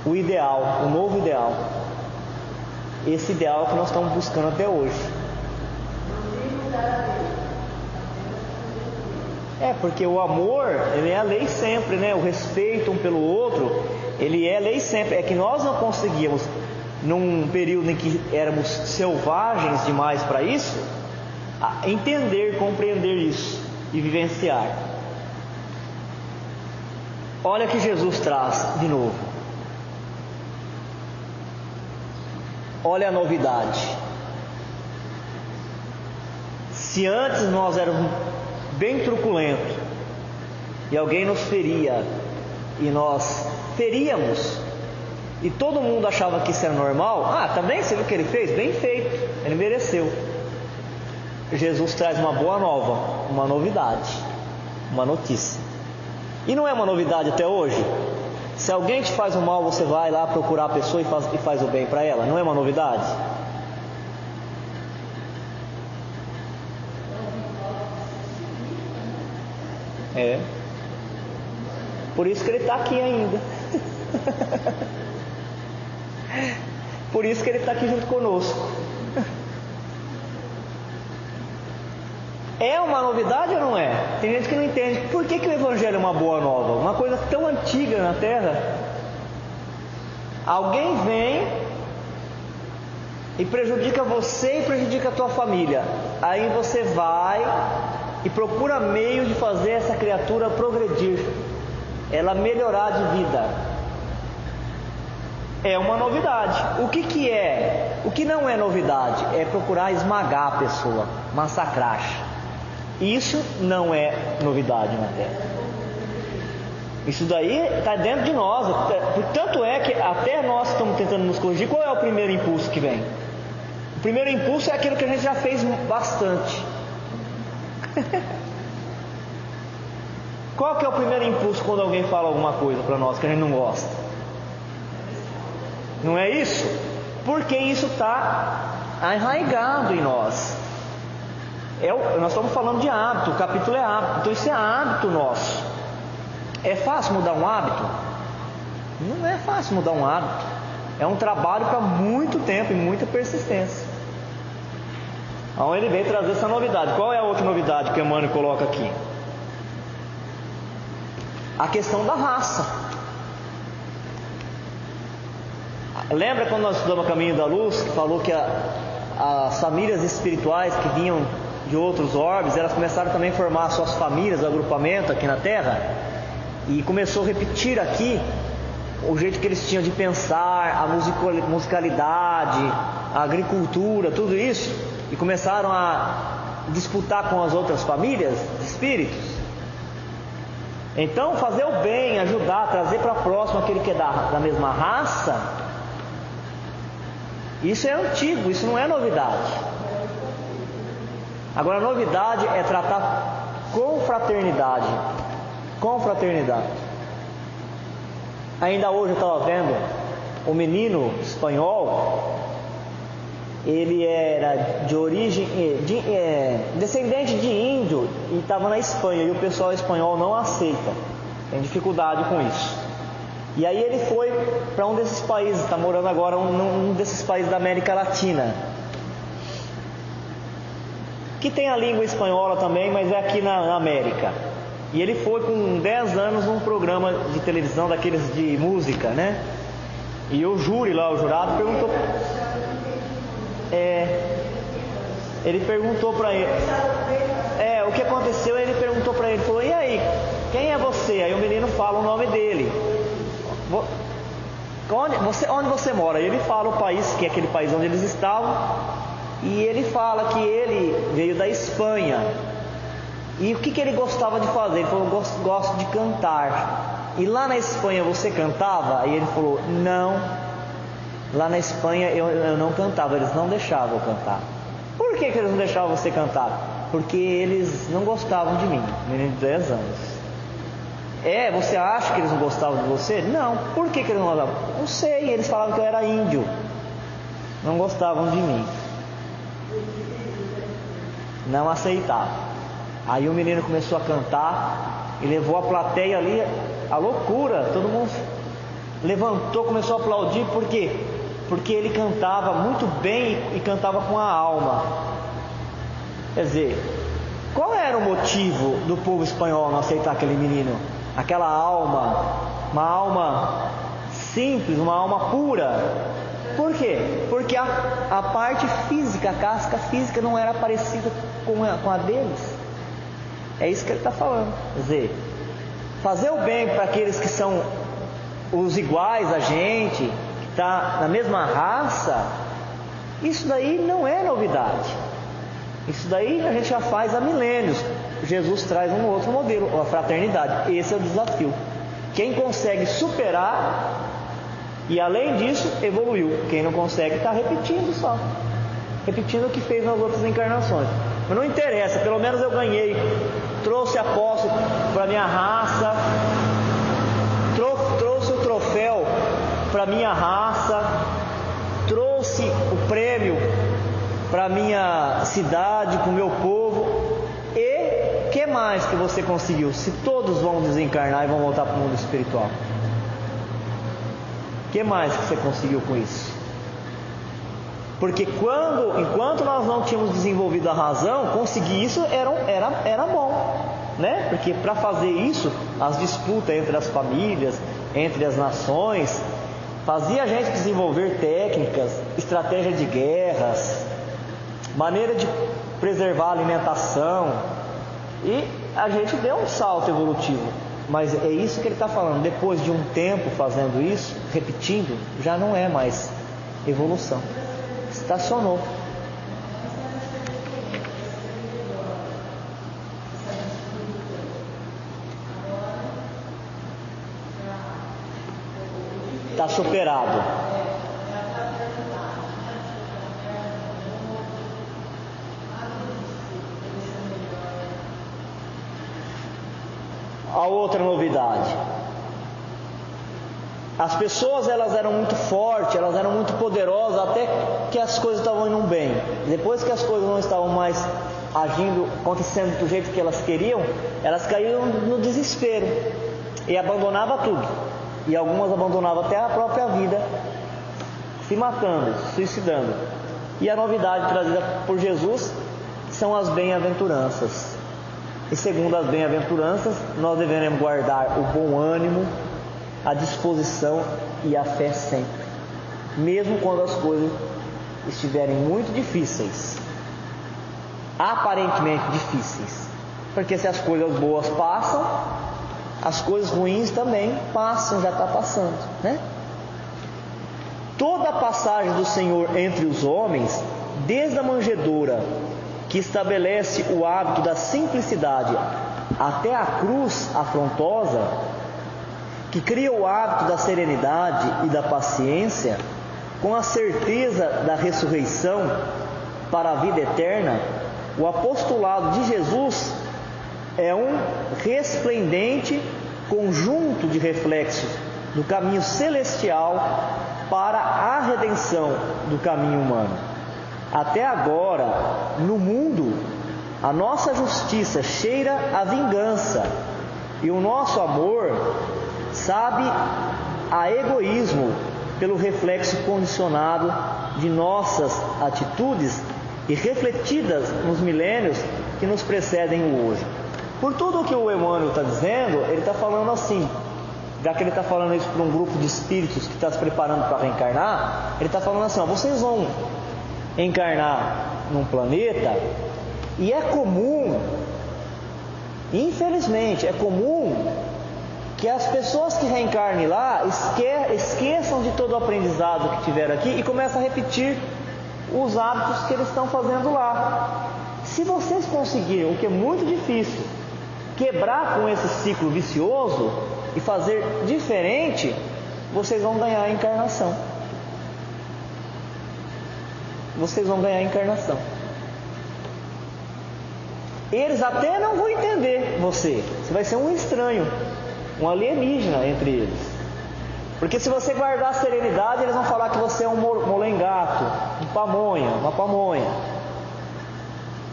o ideal, o novo ideal. Esse ideal que nós estamos buscando até hoje. Porque o amor, ele é a lei sempre, né? O respeito um pelo outro, ele é a lei sempre. É que nós não conseguíamos, num período em que éramos selvagens demais para isso, entender, compreender isso e vivenciar. Olha que Jesus traz de novo. Olha a novidade. Se antes nós éramos bem truculento e alguém nos feria e nós feríamos e todo mundo achava que isso era normal, também você viu o que ele fez? Bem feito, ele mereceu. Jesus traz uma boa nova, uma novidade, uma notícia. E não é uma novidade até hoje? Se alguém te faz o mal, você vai lá procurar a pessoa e faz o bem para ela, não é uma novidade? Por isso que ele está aqui ainda. Por isso que ele está aqui junto conosco. É uma novidade ou não é? Tem gente que não entende. Por que o Evangelho é uma boa nova? Uma coisa tão antiga na Terra. Alguém vem e prejudica você e prejudica a tua família. Aí você vai e procura meio de fazer essa criatura progredir, ela melhorar de vida. É uma novidade. O que é? O que não é novidade? É procurar esmagar a pessoa, massacrar. Isso não é novidade na Terra. Isso daí está dentro de nós. Tanto é que até nós estamos tentando nos corrigir. Qual é o primeiro impulso que vem? O primeiro impulso é aquilo que a gente já fez bastante. Qual que é o primeiro impulso quando alguém fala alguma coisa para nós que a gente não gosta? Não é isso? Porque isso está arraigado em nós. Nós estamos falando de hábito, o capítulo é hábito, então isso é hábito nosso. É fácil mudar um hábito? Não é fácil mudar um hábito. É um trabalho para muito tempo e muita persistência. Então ele veio trazer essa novidade. Qual é a outra novidade que Emmanuel coloca aqui? A questão da raça. Lembra quando nós estudamos o Caminho da Luz, que falou que as famílias espirituais que vinham de outros orbes, elas começaram também a formar suas famílias, o agrupamento aqui na Terra, e começou a repetir aqui o jeito que eles tinham de pensar, a musicalidade, a agricultura, tudo isso, e começaram a disputar com as outras famílias de espíritos. Então, fazer o bem, ajudar, trazer para próximo aquele que é da mesma raça, isso é antigo, isso não é novidade. Agora, a novidade é tratar com fraternidade. Com fraternidade. Ainda hoje eu estava vendo um menino espanhol. Ele era de origem, descendente de índio, e estava na Espanha, e o pessoal espanhol não aceita, tem dificuldade com isso. E aí ele foi para um desses países, está morando agora num desses países da América Latina, que tem a língua espanhola também, mas é aqui na América. E ele foi com 10 anos num programa de televisão daqueles de música, né? E o júri lá, o jurado, perguntou... ele perguntou para ele... o que aconteceu, ele perguntou para ele, falou, e aí, quem é você? Aí o menino fala o nome dele. Onde você mora? E ele fala o país, que é aquele país onde eles estavam, e ele fala que ele veio da Espanha. E o que ele gostava de fazer? Ele falou, gosto de cantar. E lá na Espanha você cantava? E ele falou, não, lá na Espanha eu não cantava, eles não deixavam eu cantar. Por que eles não deixavam você cantar? Porque eles não gostavam de mim, menino de 10 anos. Você acha que eles não gostavam de você? Não. Por que eles não gostavam? Não sei, eles falavam que eu era índio. Não gostavam de mim. Não aceitavam. Aí o menino começou a cantar e levou a plateia ali à loucura. Todo mundo levantou, começou a aplaudir. Por quê? Porque ele cantava muito bem e cantava com a alma. Quer dizer, qual era o motivo do povo espanhol não aceitar aquele menino? Aquela alma, uma alma simples, uma alma pura. Por quê? Porque a parte física, a casca física não era parecida com a deles. É isso que ele está falando. Quer dizer, fazer o bem para aqueles que são os iguais a gente, que está na mesma raça, isso daí não é novidade. Isso daí a gente já faz há milênios. Jesus traz um outro modelo, a fraternidade. Esse é o desafio. Quem consegue superar e além disso evoluiu. Quem não consegue está repetindo só. Repetindo o que fez nas outras encarnações. Mas não interessa, pelo menos eu ganhei. Trouxe apóstolo para minha raça. Trouxe o troféu para minha raça. Trouxe o prêmio para minha cidade, para o meu povo. E que mais que você conseguiu? Se todos vão desencarnar e vão voltar para o mundo espiritual, que mais que você conseguiu com isso? Porque enquanto nós não tínhamos desenvolvido a razão, conseguir isso era bom, né? Porque para fazer isso, as disputas entre as famílias, entre as nações, fazia a gente desenvolver técnicas, estratégia de guerras, maneira de preservar a alimentação, e a gente deu um salto evolutivo. Mas é isso que ele está falando. Depois de um tempo fazendo isso, repetindo, já não é mais evolução. Estacionou. Está superado. A outra novidade, as pessoas elas eram muito fortes, elas eram muito poderosas, até que as coisas estavam indo bem. Depois que as coisas não estavam mais agindo, acontecendo do jeito que elas queriam, elas caíram no desespero e abandonavam tudo. E algumas abandonavam até a própria vida, se matando, se suicidando. E a novidade trazida por Jesus são as bem-aventuranças. E segundo as bem-aventuranças, nós devemos guardar o bom ânimo, a disposição e a fé sempre, mesmo quando as coisas estiverem muito difíceis, aparentemente difíceis, porque se as coisas boas passam, as coisas ruins também passam, já está passando, né? Toda a passagem do Senhor entre os homens, desde a manjedoura, que estabelece o hábito da simplicidade, até a cruz afrontosa, que cria o hábito da serenidade e da paciência, com a certeza da ressurreição para a vida eterna, o apostolado de Jesus é um resplendente conjunto de reflexos do caminho celestial para a redenção do caminho humano. Até agora, no mundo, a nossa justiça cheira a vingança e o nosso amor sabe a egoísmo pelo reflexo condicionado de nossas atitudes e refletidas nos milênios que nos precedem o hoje. Por tudo o que o Emmanuel está dizendo, ele está falando assim, já que ele está falando isso para um grupo de espíritos que está se preparando para reencarnar, ele está falando assim, ó, vocês vão encarnar num planeta e é comum, infelizmente, é comum que as pessoas que reencarnem lá esqueçam de todo o aprendizado que tiveram aqui e começam a repetir os hábitos que eles estão fazendo lá. Se vocês conseguirem, o que é muito difícil, quebrar com esse ciclo vicioso e fazer diferente, vocês vão ganhar a encarnação. Vocês vão ganhar a encarnação. Eles até não vão entender você. Você vai ser um estranho, um alienígena entre eles. Porque se você guardar a serenidade, eles vão falar que você é um molengato, uma pamonha.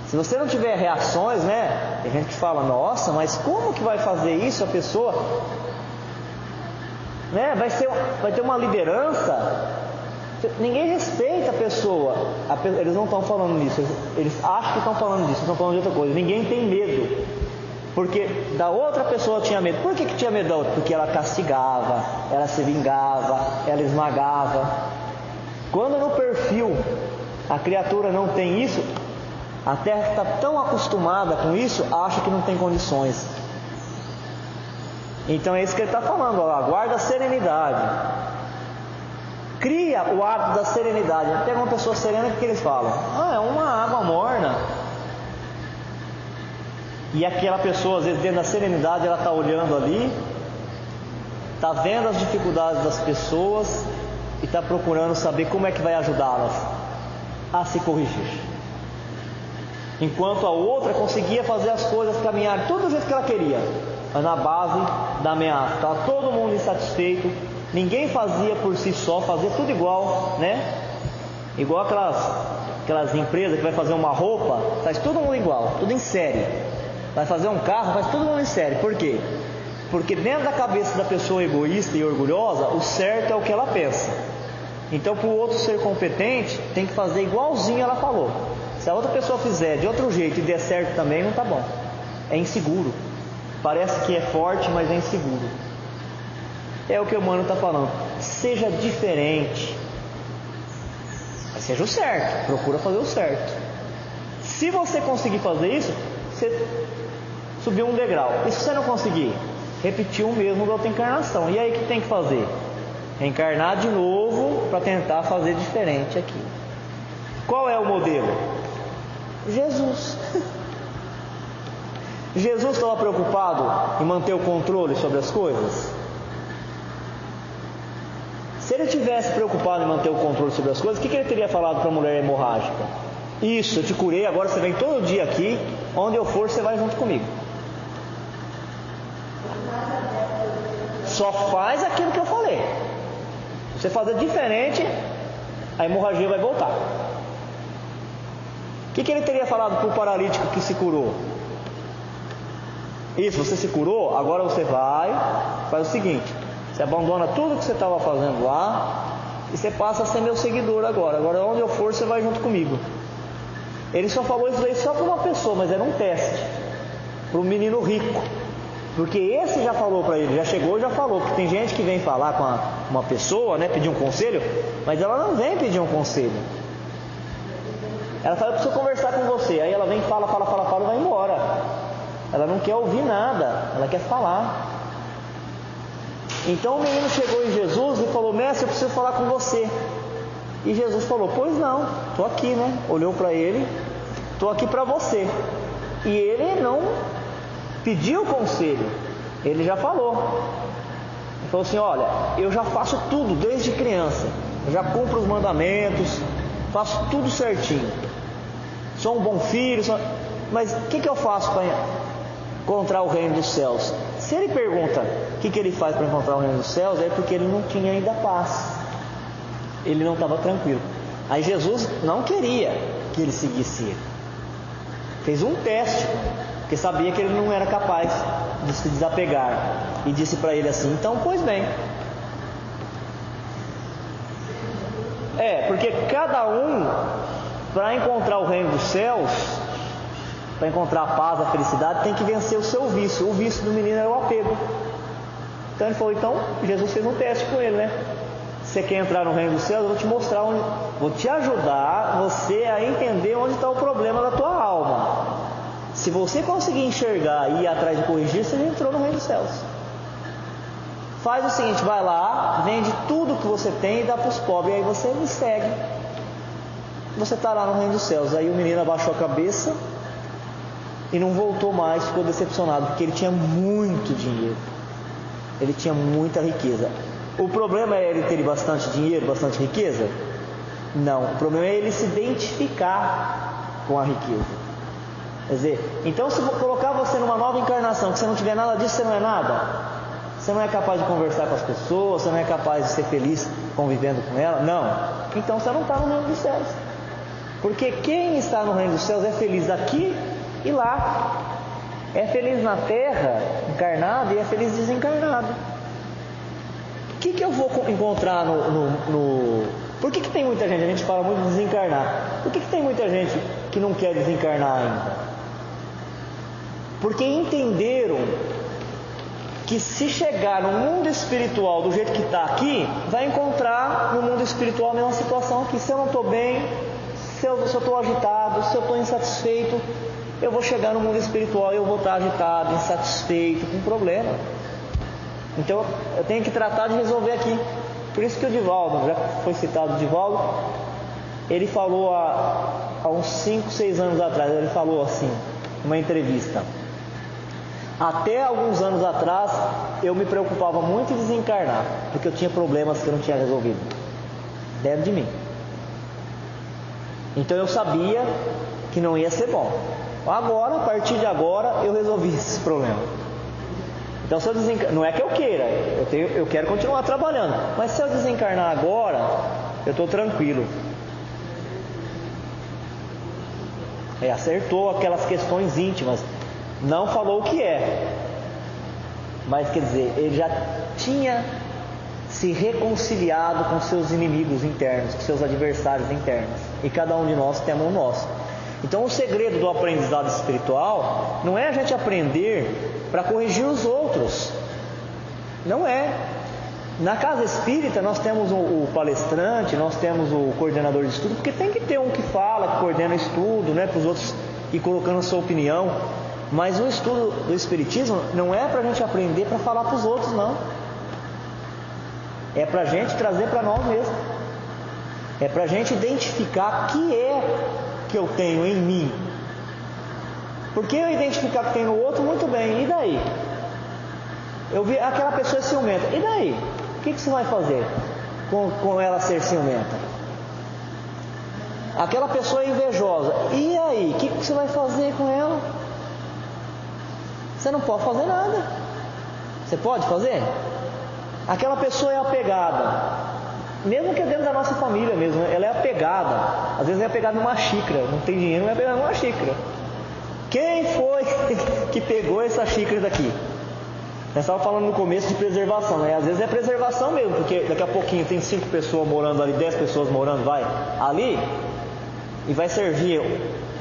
Se você não tiver reações, né? Tem gente que fala, nossa, mas como que vai fazer isso a pessoa? Né? Vai ter uma liderança. Ninguém respeita a pessoa. Eles não estão falando nisso. Eles acham que estão falando disso, estão falando de outra coisa. Ninguém tem medo. Porque da outra pessoa tinha medo. Por que tinha medo da outra? Porque ela castigava, ela se vingava, ela esmagava. Quando no perfil a criatura não tem isso, a Terra está tão acostumada com isso, acha que não tem condições. Então é isso que ele está falando, ó, guarda a serenidade. Cria o hábito da serenidade. Pega uma pessoa serena, o que eles falam? É uma água morna. E aquela pessoa, às vezes, dentro da serenidade, ela está olhando ali, está vendo as dificuldades das pessoas e está procurando saber como é que vai ajudá-las a se corrigir. Enquanto a outra conseguia fazer as coisas caminhar tudo do jeito que ela queria, mas na base da ameaça. Estava todo mundo insatisfeito, ninguém fazia por si só, fazia tudo igual, né? Igual aquelas empresas que vai fazer uma roupa, faz todo mundo igual, tudo em série. Vai fazer um carro, faz todo mundo em série. Por quê? Porque dentro da cabeça da pessoa egoísta e orgulhosa, o certo é o que ela pensa. Então, para o outro ser competente, tem que fazer igualzinho ela falou. Se a outra pessoa fizer de outro jeito e der certo também, não está bom. É inseguro. Parece que é forte, mas é inseguro. É o que o Emmanuel está falando. Seja diferente. Mas seja o certo. Procura fazer o certo. Se você conseguir fazer isso, você subiu um degrau. E se você não conseguir, repetir o mesmo da outra encarnação. E aí o que tem que fazer? Reencarnar de novo para tentar fazer diferente aqui. Qual é o modelo? Jesus. Jesus estava preocupado em manter o controle sobre as coisas? Se ele tivesse preocupado em manter o controle sobre as coisas, o que ele teria falado para a mulher hemorrágica? Isso, eu te curei, agora você vem todo dia aqui, onde eu for você vai junto comigo. Só faz aquilo que eu falei. Você fazer diferente, a hemorragia vai voltar. O que ele teria falado para o paralítico que se curou? Isso, você se curou, agora você vai, faz o seguinte: você abandona tudo que você estava fazendo lá e você passa a ser meu seguidor agora. Agora onde eu for, você vai junto comigo. Ele só falou isso daí só para uma pessoa, mas era um teste para o menino rico. Porque esse já falou para ele, já chegou e já falou. Que tem gente que vem falar com uma pessoa, né, pedir um conselho, mas ela não vem pedir um conselho. Ela fala: eu preciso conversar com você. Aí ela vem, fala e vai embora. Ela não quer ouvir nada, ela quer falar. Então o menino chegou em Jesus e falou: mestre, eu preciso falar com você. E Jesus falou: pois não, estou aqui, né? Olhou para ele: estou aqui para você. E ele não pediu conselho, ele já falou. Ele falou assim: olha, eu já faço tudo desde criança, eu já cumpro os mandamentos, faço tudo certinho, sou um bom filho, mas o que eu faço para encontrar o reino dos céus? Se ele pergunta o que ele faz para encontrar o reino dos céus, é porque ele não tinha ainda paz, ele não estava tranquilo. Aí Jesus não queria que ele seguisse ele, fez um teste, porque sabia que ele não era capaz de se desapegar, e disse para ele assim: então, pois bem. Porque cada um, para encontrar o reino dos céus, para encontrar a paz, a felicidade, tem que vencer o seu vício. O vício do menino era o apego. Então ele falou: então, Jesus fez um teste com ele, né? Você quer entrar no reino dos céus? Eu vou te mostrar onde, vou te ajudar você a entender onde está o problema da tua alma. Se você conseguir enxergar e ir atrás de corrigir, você já entrou no reino dos céus. Faz o seguinte: vai lá, vende tudo que você tem e dá para os pobres, e aí você me segue. Você está lá no reino dos céus. Aí o menino abaixou a cabeça e não voltou mais, ficou decepcionado, porque ele tinha muito dinheiro, ele tinha muita riqueza. O problema é ele ter bastante dinheiro, bastante riqueza? Não, o problema é ele se identificar com a riqueza. Quer dizer, então se eu colocar você numa nova encarnação, que você não tiver nada disso, você não é nada. Você não é capaz de conversar com as pessoas, você não é capaz de ser feliz convivendo com ela. Não, então você não está no reino dos céus. Porque quem está no reino dos céus é feliz aqui e lá. É feliz na terra, encarnado, e é feliz desencarnado. O que eu vou encontrar no... Por que tem muita gente, a gente fala muito de desencarnar, por que tem muita gente que não quer desencarnar ainda? Porque entenderam que se chegar no mundo espiritual do jeito que está aqui, vai encontrar no mundo espiritual a mesma situação aqui. Se eu não estou bem, se eu estou agitado, se eu estou insatisfeito, eu vou chegar no mundo espiritual e eu vou estar agitado, insatisfeito, com problema. Então eu tenho que tratar de resolver aqui. Por isso que o Divaldo, já foi citado o Divaldo, ele falou há uns 5, 6 anos atrás, ele falou assim, numa entrevista: até alguns anos atrás eu me preocupava muito em desencarnar, porque eu tinha problemas que eu não tinha resolvido dentro de mim. Então eu sabia que não ia ser bom. Agora, a partir de agora, eu resolvi esse problema. Então, se eu desencarnar, não é que eu queira, eu quero continuar trabalhando, mas se eu desencarnar agora, eu estou tranquilo. Acertou aquelas questões íntimas, não falou o que é, mas quer dizer, ele já tinha se reconciliado com seus inimigos internos, com seus adversários internos, e cada um de nós temos o nosso. Então o segredo do aprendizado espiritual não é a gente aprender para corrigir os outros, não é. Na casa espírita nós temos o palestrante, nós temos o coordenador de estudo, porque tem que ter um que fala, que coordena o estudo, né, para os outros ir colocando a sua opinião. Mas o estudo do espiritismo não é para a gente aprender para falar para os outros, não. É para a gente trazer para nós mesmos. É para a gente identificar o que é que eu tenho em mim. Porque eu identificar que tem no outro, muito bem, e daí? Eu vi aquela pessoa ciumenta, e daí? O que você vai fazer com ela ser ciumenta? Aquela pessoa invejosa, e aí? O que você vai fazer com ela? Você não pode fazer nada. Você pode fazer? Aquela pessoa é apegada, mesmo que é dentro da nossa família mesmo, ela é apegada. Às vezes é apegada numa xícara, não tem dinheiro, mas é apegada numa xícara. Quem foi que pegou essa xícara daqui? Nós estávamos falando no começo de preservação, né? Às vezes é preservação mesmo, porque daqui a pouquinho tem 5 pessoas morando ali, 10 pessoas morando, vai ali, e vai servir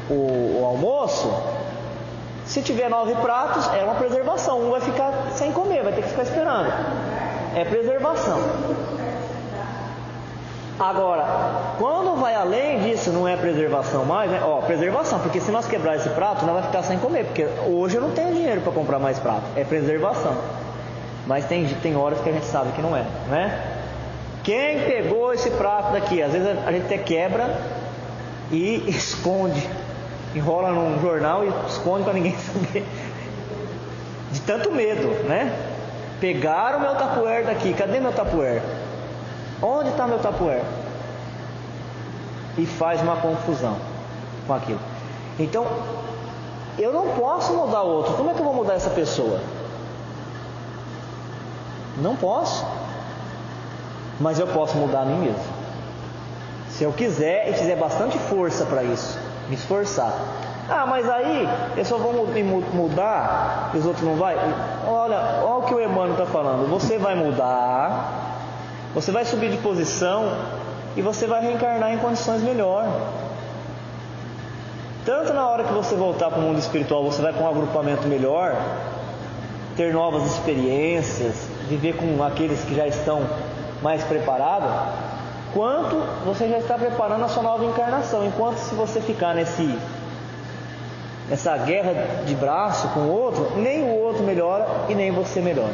o almoço. Se tiver 9 pratos, é uma preservação. Um vai ficar sem comer, vai ter que ficar esperando. É preservação. Agora, quando vai além disso, não é preservação mais, né? Preservação, porque se nós quebrar esse prato, nós vamos ficar sem comer, porque hoje eu não tenho dinheiro para comprar mais prato. É preservação. Mas tem horas que a gente sabe que não é, né? Quem pegou esse prato daqui? Às vezes a gente até quebra e esconde, enrola num jornal e esconde para ninguém saber. De tanto medo, né? Pegaram meu tapuér daqui, cadê meu tapuér? Onde está meu tapuér? E faz uma confusão com aquilo. Então, eu não posso mudar o outro. Como é que eu vou mudar essa pessoa? Não posso. Mas eu posso mudar a mim mesmo. Se eu quiser e fizer bastante força para isso, me esforçar. Mas aí eu só vou me mudar e os outros não vão? Olha o que o Emmanuel está falando. Você vai mudar, você vai subir de posição e você vai reencarnar em condições melhores. Tanto na hora que você voltar para o mundo espiritual, você vai com um agrupamento melhor, ter novas experiências, viver com aqueles que já estão mais preparados, quanto você já está preparando a sua nova encarnação. Enquanto se você ficar nessa guerra de braço com o outro, nem o outro melhora e nem você melhora.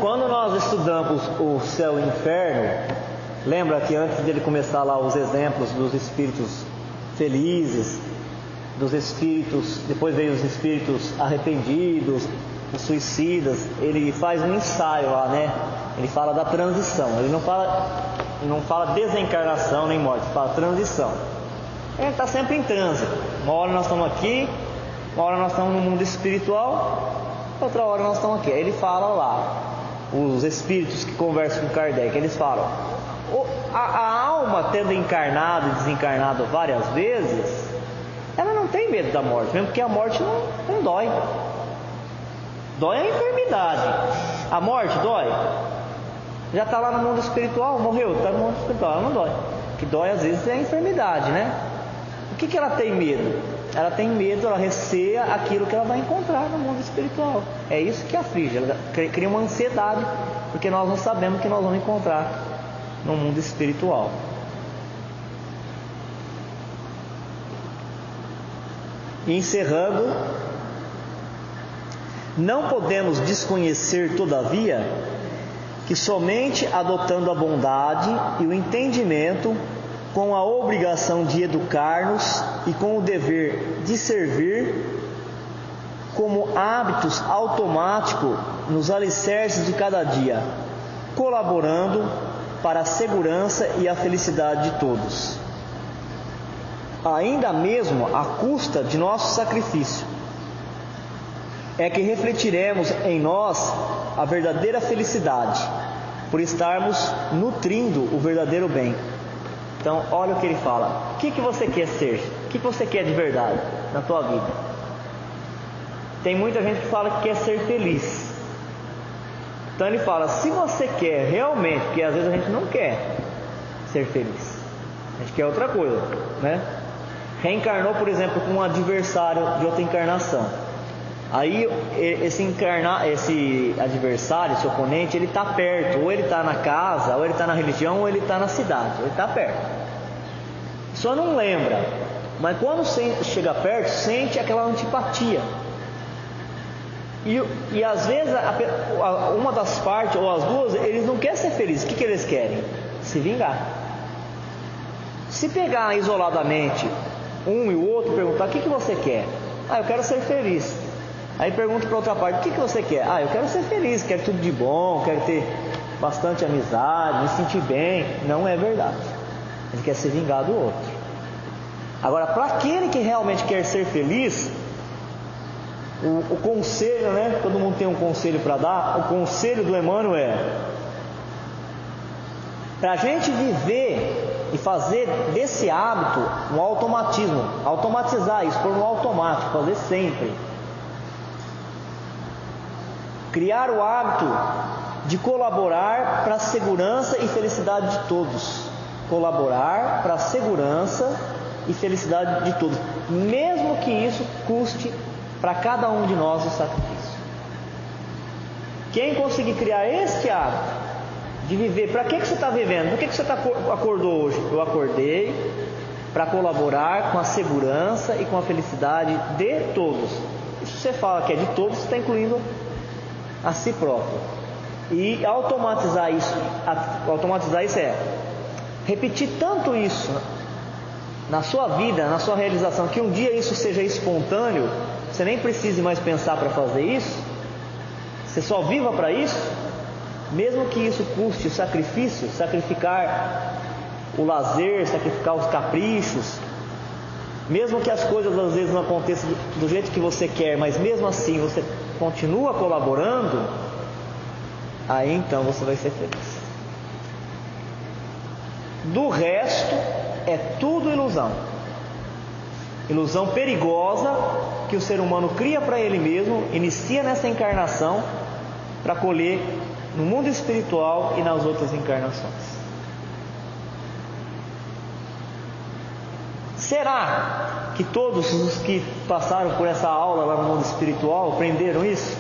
Quando nós estudamos o céu e o inferno, lembra que antes dele começar lá os exemplos dos espíritos felizes, dos espíritos, depois veio os espíritos arrependidos, os suicidas, ele faz um ensaio lá, né? Ele fala da transição, ele não fala desencarnação nem morte, ele fala transição. Ele está sempre em trânsito. Uma hora nós estamos aqui, uma hora nós estamos no mundo espiritual, outra hora nós estamos aqui. Aí ele fala lá, os espíritos que conversam com Kardec, eles falam, a alma tendo encarnado e desencarnado várias vezes, ela não tem medo da morte, mesmo porque a morte não dói. Dói a enfermidade. A morte dói? Já está lá no mundo espiritual, morreu, está no mundo espiritual, ela não dói. O que dói às vezes é a enfermidade, né? O que ela tem medo? Ela tem medo, ela receia aquilo que ela vai encontrar no mundo espiritual. É isso que aflige, ela cria uma ansiedade, porque nós não sabemos o que nós vamos encontrar no mundo espiritual. E encerrando, não podemos desconhecer, todavia, que somente adotando a bondade e o entendimento, com a obrigação de educar-nos e com o dever de servir, como hábitos automáticos nos alicerces de cada dia, colaborando para a segurança e a felicidade de todos, ainda mesmo à custa de nosso sacrifício, é que refletiremos em nós a verdadeira felicidade, por estarmos nutrindo o verdadeiro bem. Então, olha o que ele fala. O que você quer ser? O que você quer de verdade na tua vida? Tem muita gente que fala que quer ser feliz. Então ele fala, se você quer realmente, porque às vezes a gente não quer ser feliz, a gente quer outra coisa, né? Reencarnou, por exemplo, com um adversário de outra encarnação. Aí esse adversário, esse oponente, ele está perto, ou ele está na casa, ou ele está na religião, ou ele está na cidade, ele está perto. Só não lembra, mas quando chega perto, sente aquela antipatia. E às vezes uma das partes, ou as duas, eles não querem ser felizes. O que eles querem? se vingar. Se pegar isoladamente um e o outro, perguntar: o que você quer? Eu quero ser feliz. Aí pergunta para outra parte: o que você quer? Eu quero ser feliz, quero tudo de bom, quero ter bastante amizade, me sentir bem. Não é verdade. Ele quer se vingar do outro. Agora, para aquele que realmente quer ser feliz, o conselho, né? Todo mundo tem um conselho para dar. O conselho do Emmanuel é: para a gente viver e fazer desse hábito um automatismo, automatizar isso, pôr no automático, fazer sempre. Criar o hábito de colaborar para a segurança e felicidade de todos. Colaborar para a segurança e felicidade de todos, mesmo que isso custe para cada um de nós o sacrifício. Quem conseguir criar este hábito de viver, para que você está vivendo? Por que você acordou hoje? Eu acordei para colaborar com a segurança e com a felicidade de todos. E se você fala que é de todos, você está incluindo a si próprio. E automatizar isso é repetir tanto isso na sua vida, na sua realização, que um dia isso seja espontâneo, você nem precise mais pensar para fazer isso, você só viva para isso, mesmo que isso custe o sacrifício, sacrificar o lazer, sacrificar os caprichos, mesmo que as coisas às vezes não aconteçam do jeito que você quer, mas mesmo assim você continua colaborando, aí então você vai ser feliz. Do resto é tudo ilusão. Ilusão perigosa que o ser humano cria para ele mesmo, inicia nessa encarnação para colher no mundo espiritual e nas outras encarnações. Será que todos os que passaram por essa aula lá no mundo espiritual aprenderam isso?